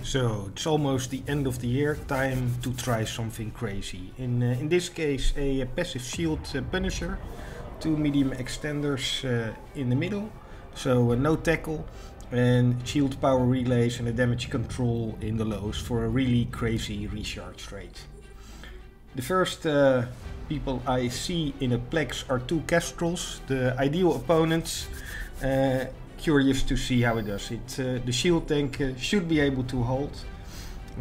So it's almost the end of the year, time to try something crazy. In this case a passive shield Punisher, 2 medium extenders in the middle, so no tackle, and shield power relays and a damage control in the lows for a really crazy recharge rate. The first people I see in a Plex are 2 Kestrels, the ideal opponents. Curious to see how it does. The shield tank should be able to hold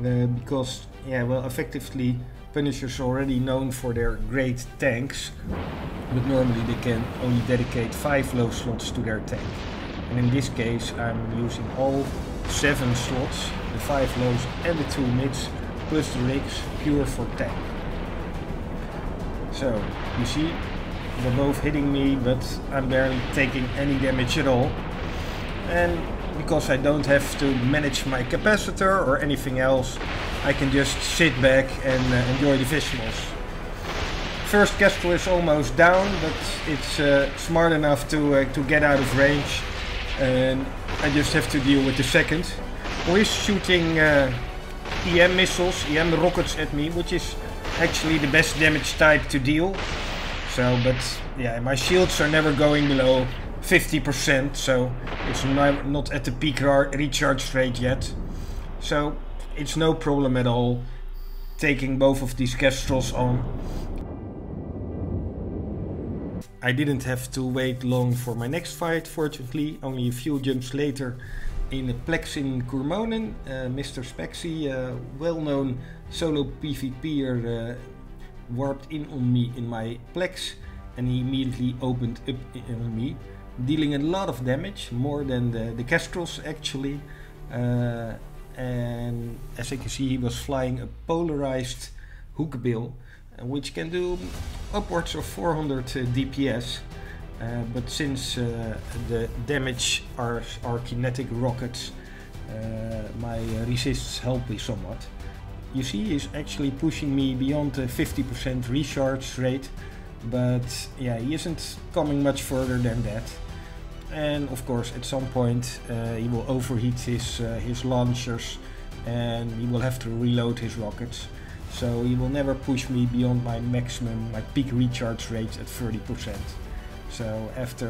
because, yeah, well, effectively Punishers are already known for their great tanks, but normally they can only dedicate 5 low slots to their tank. And in this case I'm using all 7 slots, the 5 lows and the 2 mids, plus the rigs, pure for tank. So, you see, they're both hitting me, but I'm barely taking any damage at all. And because I don't have to manage my capacitor or anything else, I can just sit back and enjoy the visuals. First Kestrel is almost down, but it's smart enough to get out of range, and I just have to deal with the second, who is shooting EM missiles, EM rockets at me, which is actually the best damage type to deal. So, but yeah, my shields are never going below 50%, so it's not at the peak recharge rate yet. So it's no problem at all taking both of these Kestrels on. I didn't have to wait long for my next fight, fortunately. Only a few jumps later in a Plex in Kurmonen, Mr. Spexy, well-known solo PvPer, warped in on me in my Plex, and he immediately opened up on me, dealing a lot of damage, more than the Kestrels actually. And as you can see, he was flying a polarized hookbill, which can do upwards of 400 DPS. But since the damage are kinetic rockets, my resists help me somewhat. You see, he's actually pushing me beyond the 50% recharge rate, but yeah, he isn't coming much further than that. And of course, at some point he will overheat his launchers, and he will have to reload his rockets. So he will never push me beyond my maximum, my peak recharge rate at 30%. So after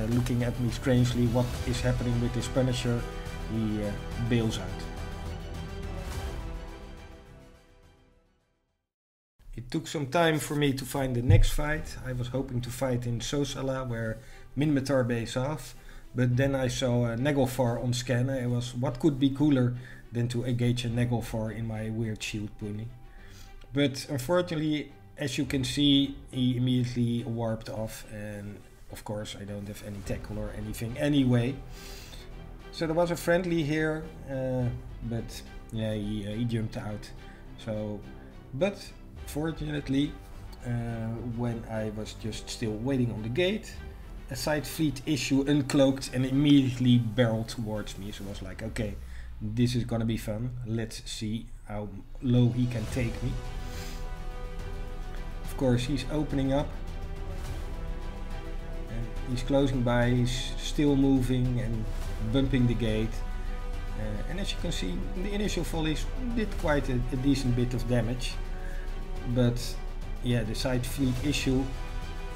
looking at me strangely, what is happening with this Punisher, he bails out. It took some time for me to find the next fight. I was hoping to fight in Sosala, where Minmatar base off, but then I saw a Naglfar on scan. It was, what could be cooler than to engage a Naglfar in my weird shield pony. But unfortunately, as you can see, he immediately warped off, and of course I don't have any tackle or anything anyway. So there was a friendly here, but yeah, he jumped out. So, but fortunately, when I was just still waiting on the gate, a side fleet issue uncloaked and immediately barreled towards me. So I was like, okay, this is gonna be fun. Let's see how low he can take me. Of course, he's opening up and he's closing by, he's still moving and bumping the gate. And as you can see, the initial volleys did quite a decent bit of damage. But yeah, the side fleet issue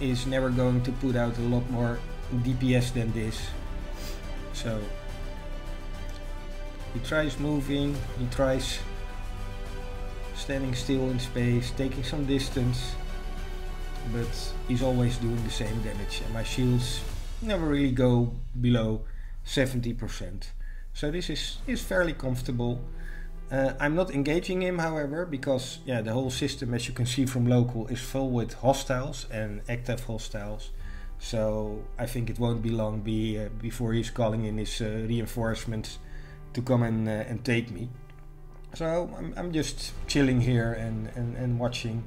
is never going to put out a lot more DPS than this. So he tries moving, he tries standing still in space, taking some distance, but he's always doing the same damage, and my shields never really go below 70%. So this is fairly comfortable. I'm not engaging him, however, because yeah, the whole system, as you can see from local, is full with hostiles and active hostiles. So I think it won't be long before he's calling in his reinforcements to come and take me. So I'm just chilling here and watching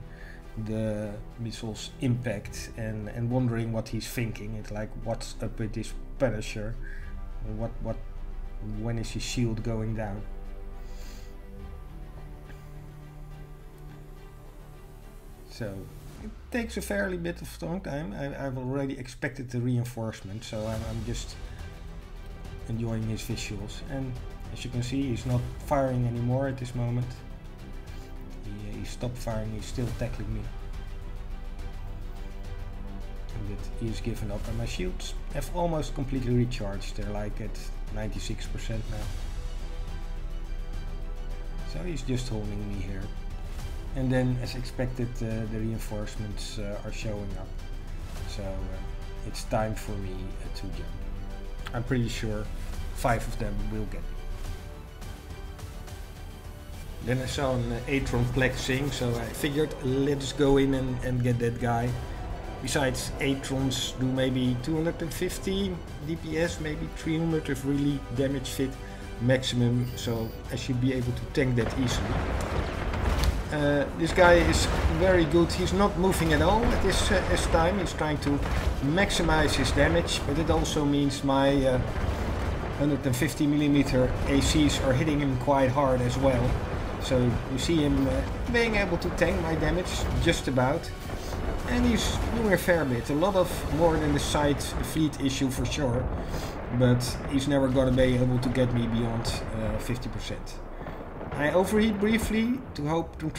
the missiles impact and wondering what he's thinking. It's like, what's up with this Punisher? When is his shield going down? So it takes a fairly bit of long time. I've already expected the reinforcement, so I'm just enjoying his visuals. And As you can see, he's not firing anymore at this moment. He stopped firing, he's still tackling me. But he's given up, and my shields have almost completely recharged. They're like at 96% now. So he's just holding me here. And then, as expected, the reinforcements are showing up. So it's time for me to jump. I'm pretty sure 5 of them will get me. Then I saw an Atron flexing, so I figured let's go in and get that guy. Besides, Atrons do maybe 250 DPS, maybe 300 if really damage fit maximum, so I should be able to tank that easily. This guy is very good. He's not moving at all at this time. He's trying to maximize his damage, but it also means my 150mm ACs are hitting him quite hard as well. So you see him being able to tank my damage just about. And he's doing a fair bit, a lot of more than the side fleet issue for sure. But he's never gonna be able to get me beyond 50%. I overheat briefly to